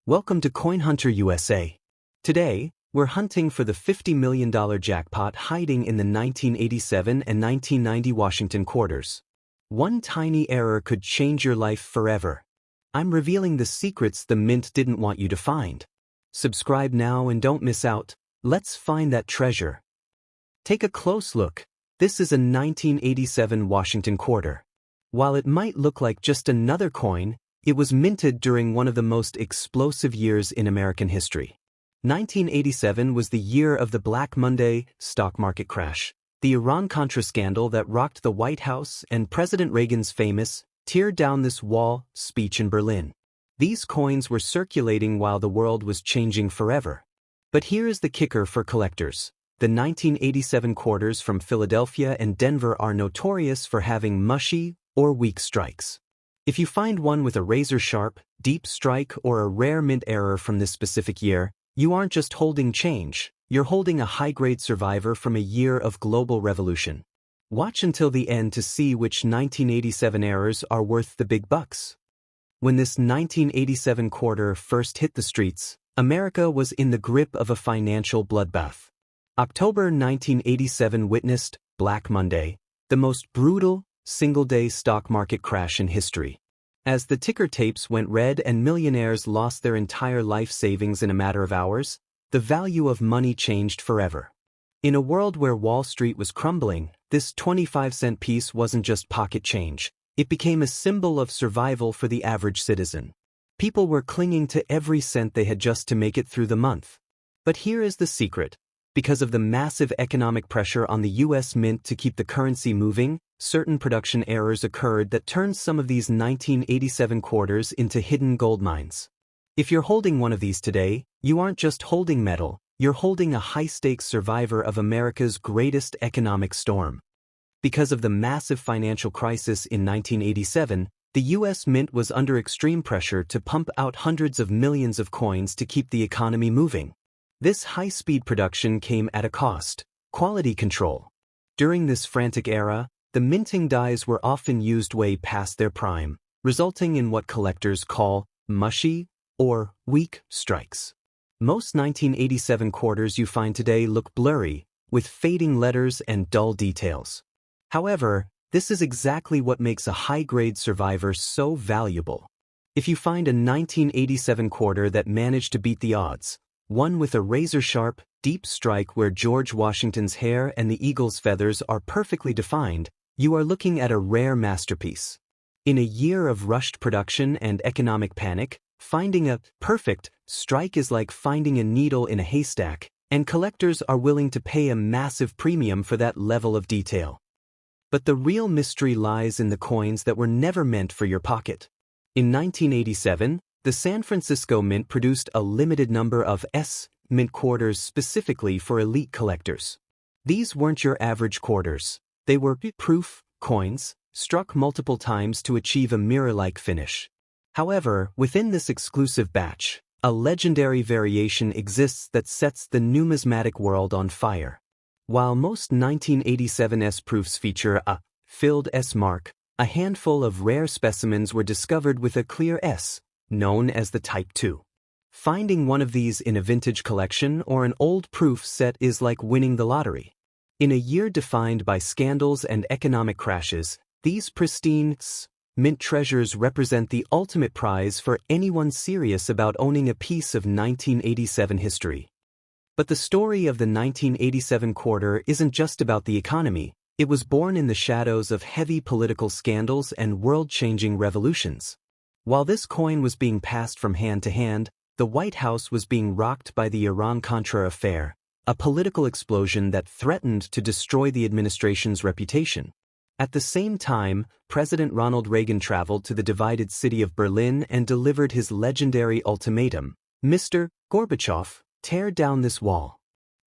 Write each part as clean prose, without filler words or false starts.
Welcome to Coin Hunter USA. Today, we're hunting for the $50 million jackpot hiding in the 1987 and 1990 Washington quarters. One tiny error could change your life forever. I'm revealing the secrets the mint didn't want you to find. Subscribe now and don't miss out. Let's find that treasure. Take a close look. This is a 1987 Washington quarter. While it might look like just another coin, it was minted during one of the most explosive years in American history. 1987 was the year of the Black Monday stock market crash, the Iran-Contra scandal that rocked the White House and President Reagan's famous "tear down this wall" speech in Berlin. These coins were circulating while the world was changing forever. But here is the kicker for collectors. The 1987 quarters from Philadelphia and Denver are notorious for having mushy or weak strikes. If you find one with a razor-sharp, deep strike or a rare mint error from this specific year, you aren't just holding change, you're holding a high-grade survivor from a year of global revolution. Watch until the end to see which 1987 errors are worth the big bucks. When this 1987 quarter first hit the streets, America was in the grip of a financial bloodbath. October 1987 witnessed Black Monday, the most brutal, single-day stock market crash in history. As the ticker tapes went red and millionaires lost their entire life savings in a matter of hours, the value of money changed forever. In a world where Wall Street was crumbling, this 25-cent piece wasn't just pocket change. It became a symbol of survival for the average citizen. People were clinging to every cent they had just to make it through the month. But here is the secret. Because of the massive economic pressure on the U.S. Mint to keep the currency moving, certain production errors occurred that turned some of these 1987 quarters into hidden gold mines. If you're holding one of these today, you aren't just holding metal, you're holding a high-stakes survivor of America's greatest economic storm. Because of the massive financial crisis in 1987, the U.S. Mint was under extreme pressure to pump out hundreds of millions of coins to keep the economy moving. This high-speed production came at a cost: quality control. During this frantic era, the minting dies were often used way past their prime, resulting in what collectors call mushy or weak strikes. Most 1987 quarters you find today look blurry, with fading letters and dull details. However, this is exactly what makes a high-grade survivor so valuable. If you find a 1987 quarter that managed to beat the odds, one with a razor-sharp, deep strike where George Washington's hair and the eagle's feathers are perfectly defined, you are looking at a rare masterpiece. In a year of rushed production and economic panic, finding a perfect strike is like finding a needle in a haystack, and collectors are willing to pay a massive premium for that level of detail. But the real mystery lies in the coins that were never meant for your pocket. In 1987, the San Francisco Mint produced a limited number of mint quarters specifically for elite collectors. These weren't your average quarters. They were proof coins, struck multiple times to achieve a mirror-like finish. However, within this exclusive batch, a legendary variation exists that sets the numismatic world on fire. While most 1987 S-proofs feature a filled S mark, a handful of rare specimens were discovered with a clear S, known as the Type 2. Finding one of these in a vintage collection or an old proof set is like winning the lottery. In a year defined by scandals and economic crashes, these pristine mint treasures represent the ultimate prize for anyone serious about owning a piece of 1987 history. But the story of the 1987 quarter isn't just about the economy. It was born in the shadows of heavy political scandals and world-changing revolutions. While this coin was being passed from hand to hand, the White House was being rocked by the Iran-Contra affair, a political explosion that threatened to destroy the administration's reputation. At the same time, President Ronald Reagan traveled to the divided city of Berlin and delivered his legendary ultimatum: "Mr. Gorbachev, tear down this wall."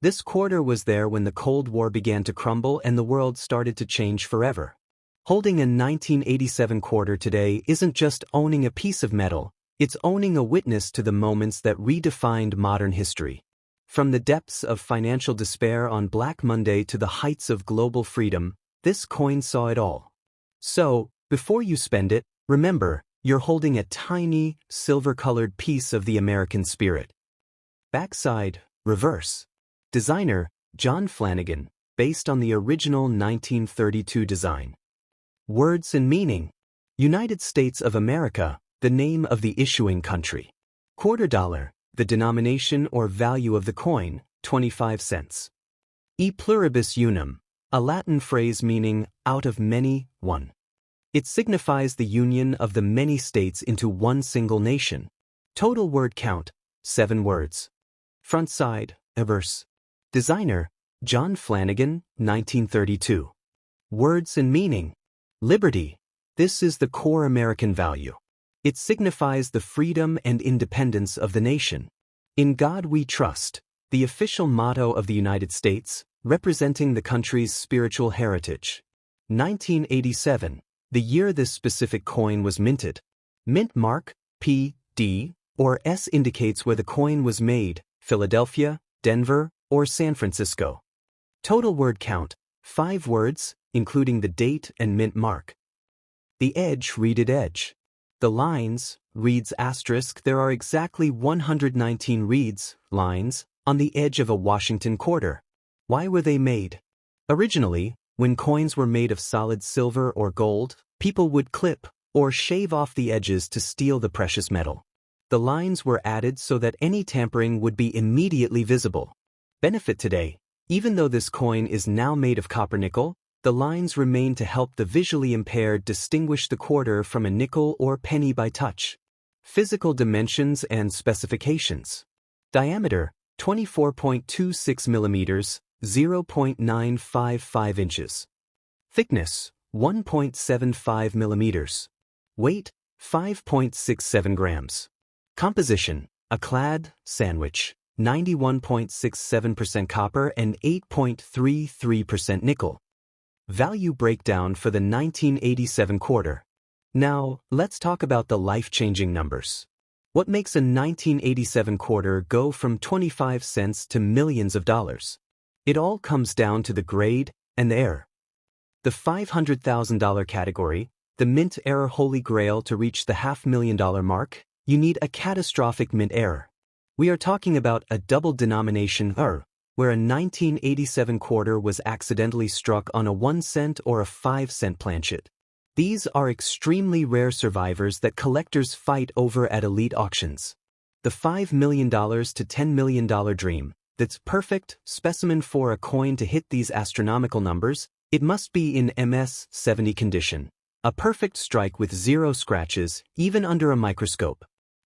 This quarter was there when the Cold War began to crumble and the world started to change forever. Holding a 1987 quarter today isn't just owning a piece of metal, it's owning a witness to the moments that redefined modern history. From the depths of financial despair on Black Monday to the heights of global freedom, this coin saw it all. So, before you spend it, remember, You're holding a tiny, silver-colored piece of the American spirit. Backside, reverse. Designer, John Flanagan, based on the original 1932 design. Words and meaning. United States of America, the name of the issuing country. Quarter dollar, the denomination or value of the coin, 25 cents. E pluribus unum, a Latin phrase meaning, out of many, one. It signifies the union of the many states into one single nation. Total word count, 7 words. Front side, reverse. Designer, John Flanagan, 1932. Words and meaning. Liberty. This is the core American value. It signifies the freedom and independence of the nation. In God we trust, the official motto of the United States, representing the country's spiritual heritage. 1987, the year this specific coin was minted. Mint mark, P, D, or S indicates where the coin was made, Philadelphia, Denver, or San Francisco. Total word count, 5 words, including the date and mint mark. The edge readed edge. The lines, reads asterisk, there are exactly 119 reads, lines, on the edge of a Washington quarter. Why were they made? Originally, when coins were made of solid silver or gold, people would clip or shave off the edges to steal the precious metal. The lines were added so that any tampering would be immediately visible. Benefit today, even though this coin is now made of copper nickel, the lines remain to help the visually impaired distinguish the quarter from a nickel or penny by touch. Physical dimensions and specifications. Diameter, 24.26 millimeters, 0.955 inches. Thickness, 1.75 millimeters. Weight, 5.67 grams. Composition, a clad sandwich, 91.67% copper and 8.33% nickel. Value breakdown for the 1987 quarter. Now, let's talk about the life-changing numbers. What makes a 1987 quarter go from 25 cents to millions of dollars? It all comes down to the grade and the error. The $500,000 category, the mint error holy grail to reach the $500,000 mark, you need a catastrophic mint error. We are talking about a double denomination error, where a 1987 quarter was accidentally struck on a 1 cent or a 5 cent planchet. These are extremely rare survivors that collectors fight over at elite auctions. The $5 million to $10 million dream, that's perfect specimen for a coin to hit these astronomical numbers, it must be in MS-70 condition. A perfect strike with 0 scratches, even under a microscope.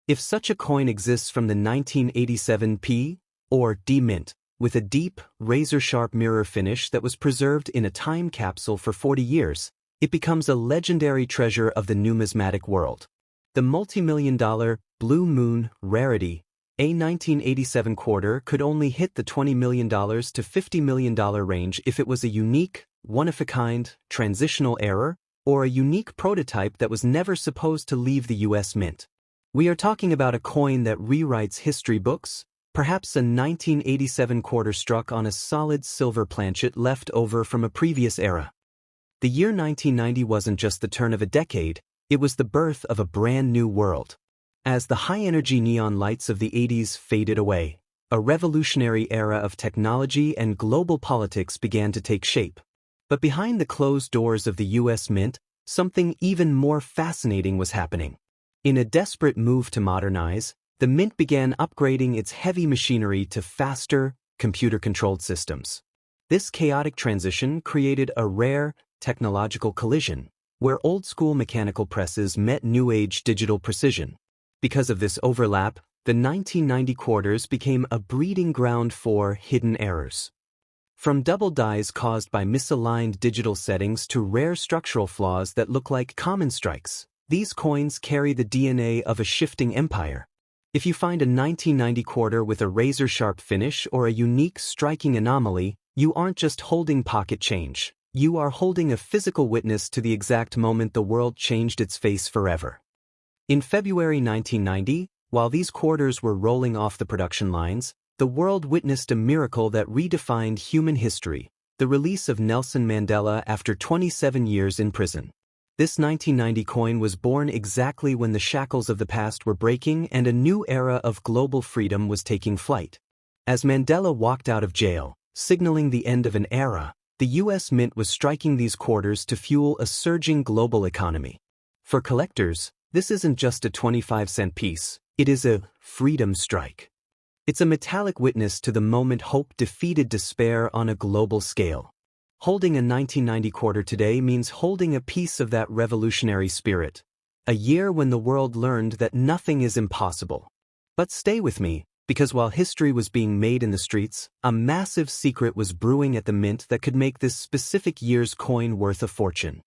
If such a coin exists from the 1987 P or D mint, with a deep, razor-sharp mirror finish that was preserved in a time capsule for 40 years, it becomes a legendary treasure of the numismatic world. The multi-million-dollar Blue Moon rarity, a 1987 quarter could only hit the $20 million to $50 million range if it was a unique, one-of-a-kind, transitional error, or a unique prototype that was never supposed to leave the U.S. Mint. We are talking about a coin that rewrites history books, perhaps a 1987 quarter struck on a solid silver planchet left over from a previous era. The year 1990 wasn't just the turn of a decade, it was the birth of a brand new world. As the high-energy neon lights of the 80s faded away, a revolutionary era of technology and global politics began to take shape. But behind the closed doors of the U.S. Mint, something even more fascinating was happening. In a desperate move to modernize, the Mint began upgrading its heavy machinery to faster, computer-controlled systems. This chaotic transition created a rare, technological collision, where old-school mechanical presses met new-age digital precision. Because of this overlap, the 1990 quarters became a breeding ground for hidden errors. From double dies caused by misaligned digital settings to rare structural flaws that look like common strikes, these coins carry the DNA of a shifting empire. If you find a 1990 quarter with a razor-sharp finish or a unique striking anomaly, you aren't just holding pocket change. You are holding a physical witness to the exact moment the world changed its face forever. In February 1990, while these quarters were rolling off the production lines, the world witnessed a miracle that redefined human history, the release of Nelson Mandela after 27 years in prison. This 1990 coin was born exactly when the shackles of the past were breaking and a new era of global freedom was taking flight. As Mandela walked out of jail, signaling the end of an era, the U.S. Mint was striking these quarters to fuel a surging global economy. For collectors, this isn't just a 25-cent piece, it is a freedom strike. It's a metallic witness to the moment hope defeated despair on a global scale. Holding a 1990 quarter today means holding a piece of that revolutionary spirit. A year when the world learned that nothing is impossible. But stay with me, because while history was being made in the streets, a massive secret was brewing at the mint that could make this specific year's coin worth a fortune.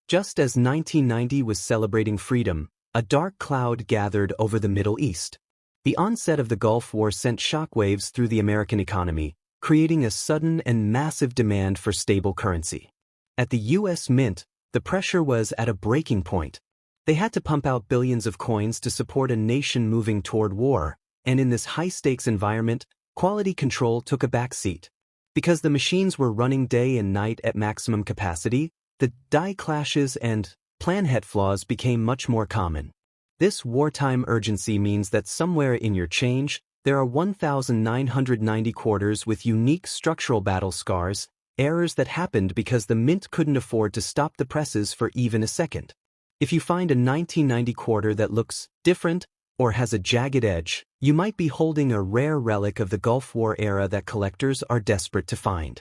Just as 1990 was celebrating freedom, a dark cloud gathered over the Middle East. The onset of the Gulf War sent shockwaves through the American economy, creating a sudden and massive demand for stable currency. At the U.S. Mint, the pressure was at a breaking point. They had to pump out billions of coins to support a nation moving toward war, and in this high-stakes environment, quality control took a backseat. Because the machines were running day and night at maximum capacity, the die clashes and planhead flaws became much more common. This wartime urgency means that somewhere in your change, there are 1,990 quarters with unique structural battle scars, errors that happened because the mint couldn't afford to stop the presses for even a second. If you find a 1990 quarter that looks different or has a jagged edge, you might be holding a rare relic of the Gulf War era that collectors are desperate to find.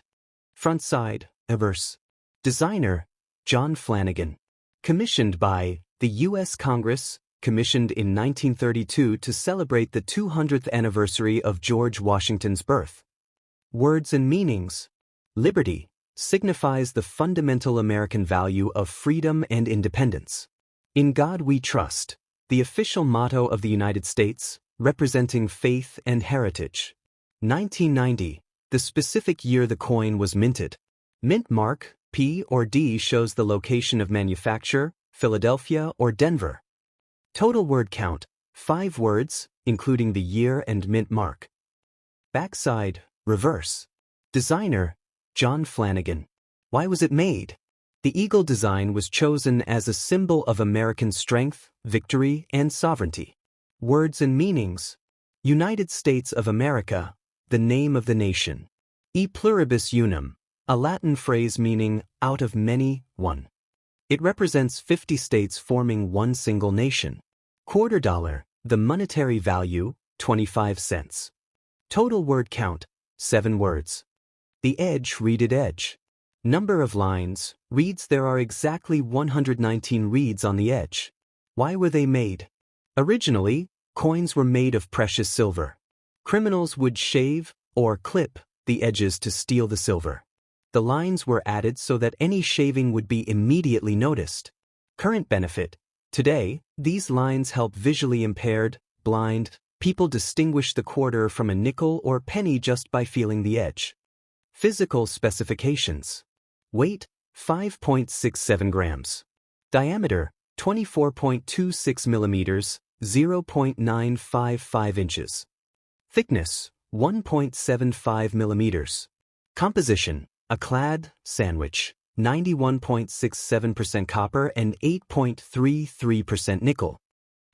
Front side, Averse. Designer, John Flanagan. Commissioned by the U.S. Congress, commissioned in 1932 to celebrate the 200th anniversary of George Washington's birth. Words and meanings. Liberty signifies the fundamental American value of freedom and independence. In God we trust, the official motto of the United States, representing faith and heritage. 1990, the specific year the coin was minted. Mint mark, P or D, shows the location of manufacture, Philadelphia or Denver. Total word count, 5 words, including the year and mint mark. Backside, reverse. Designer, John Flanagan. Why was it made? The eagle design was chosen as a symbol of American strength, victory, and sovereignty. Words and meanings. United States of America, the name of the nation. E pluribus unum, a Latin phrase meaning out of many, one. It represents 50 states forming one single nation. Quarter dollar, the monetary value, 25 cents. Total word count, 7 words. The edge, reeded edge. Number of lines, reads. There are exactly 119 reeds on the edge. Why were they made? Originally, coins were made of precious silver. Criminals would shave or clip the edges to steal the silver. The lines were added so that any shaving would be immediately noticed. Current benefit. Today, these lines help visually impaired, blind, people distinguish the quarter from a nickel or penny just by feeling the edge. Physical specifications. Weight, 5.67 grams. Diameter, 24.26 millimeters, 0.955 inches. Thickness, 1.75 millimeters. Composition. A clad sandwich, 91.67% copper and 8.33% nickel.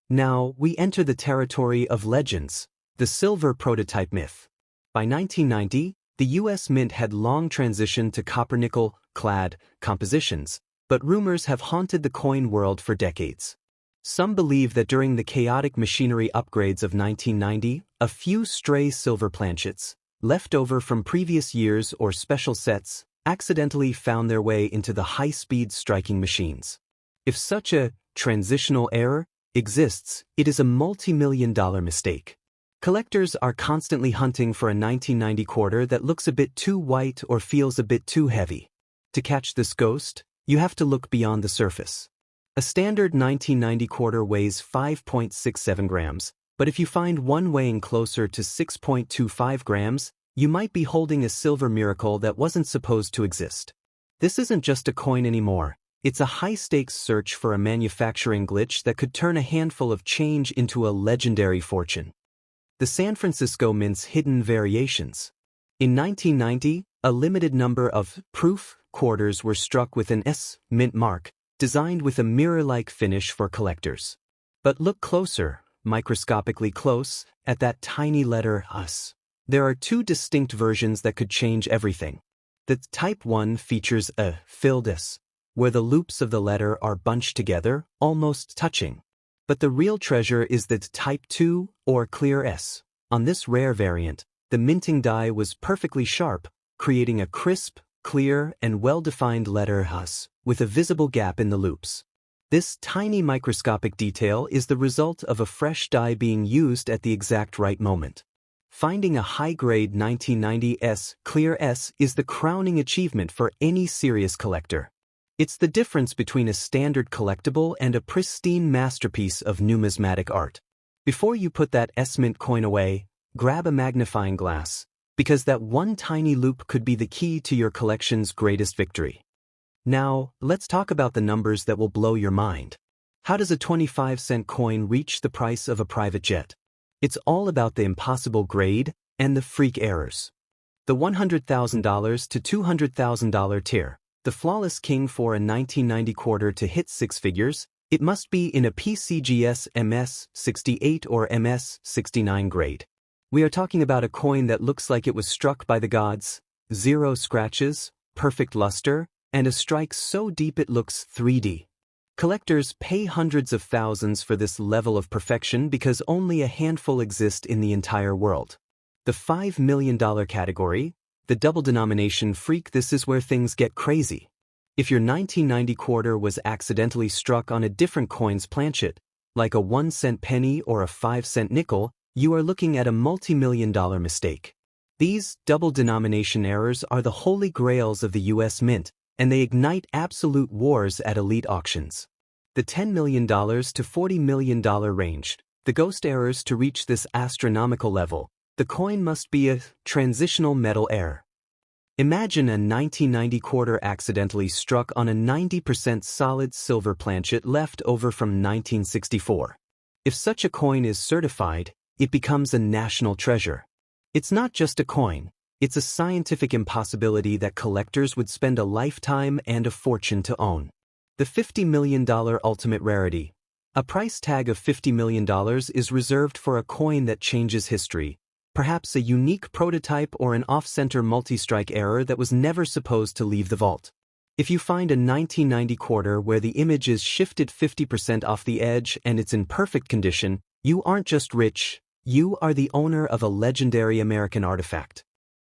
Now we enter the territory of legends, the silver prototype myth. By 1990, the U.S. Mint had long transitioned to copper-nickel clad compositions, but rumors have haunted the coin world for decades. Some believe that during the chaotic machinery upgrades of 1990, a few stray silver planchets, left over from previous years or special sets, accidentally found their way into the high-speed striking machines. If such a transitional error exists, it is a multi-million-dollar mistake. Collectors are constantly hunting for a 1990 quarter that looks a bit too white or feels a bit too heavy. To catch this ghost, you have to look beyond the surface. A standard 1990 quarter weighs 5.67 grams, but if you find one weighing closer to 6.25 grams, you might be holding a silver miracle that wasn't supposed to exist. This isn't just a coin anymore. It's a high-stakes search for a manufacturing glitch that could turn a handful of change into a legendary fortune. The San Francisco Mint's hidden variations. In 1990, a limited number of proof quarters were struck with an S mint mark, designed with a mirror-like finish for collectors. But look closer, microscopically close, at that tiny letter US. There are two distinct versions that could change everything. The Type 1 features a filled S, where the loops of the letter are bunched together, almost touching. But the real treasure is the Type 2, or clear S. On this rare variant, the minting die was perfectly sharp, creating a crisp, clear, and well-defined letter US, with a visible gap in the loops. This tiny microscopic detail is the result of a fresh die being used at the exact right moment. Finding a high-grade 1990 S clear S is the crowning achievement for any serious collector. It's the difference between a standard collectible and a pristine masterpiece of numismatic art. Before you put that S-mint coin away, grab a magnifying glass, because that one tiny loop could be the key to your collection's greatest victory. Now, let's talk about the numbers that will blow your mind. How does a 25-cent coin reach the price of a private jet? It's all about the impossible grade and the freak errors. The $100,000 to $200,000 tier, the flawless king for a 1990 quarter to hit six figures, it must be in a PCGS MS68 or MS69 grade. We are talking about a coin that looks like it was struck by the gods, zero scratches, perfect luster, and a strike so deep it looks 3D. Collectors pay hundreds of thousands for this level of perfection because only a handful exist in the entire world. The $5 million category, the double denomination freak, this is where things get crazy. If your 1990 quarter was accidentally struck on a different coin's planchet, like a 1-cent penny or a 5-cent nickel, you are looking at a multi-million-dollar mistake. These double denomination errors are the holy grails of the US Mint, and they ignite absolute wars at elite auctions. The $10 million to $40 million range, the ghost errors to reach this astronomical level, the coin must be a transitional metal error. Imagine a 1990 quarter accidentally struck on a 90% solid silver planchet left over from 1964. If such a coin is certified, it becomes a national treasure. It's not just a coin. It's a scientific impossibility that collectors would spend a lifetime and a fortune to own. The $50 million ultimate rarity. A price tag of $50 million is reserved for a coin that changes history, perhaps a unique prototype or an off-center multi-strike error that was never supposed to leave the vault. If you find a 1990 quarter where the image is shifted 50% off the edge and it's in perfect condition, you aren't just rich, you are the owner of a legendary American artifact.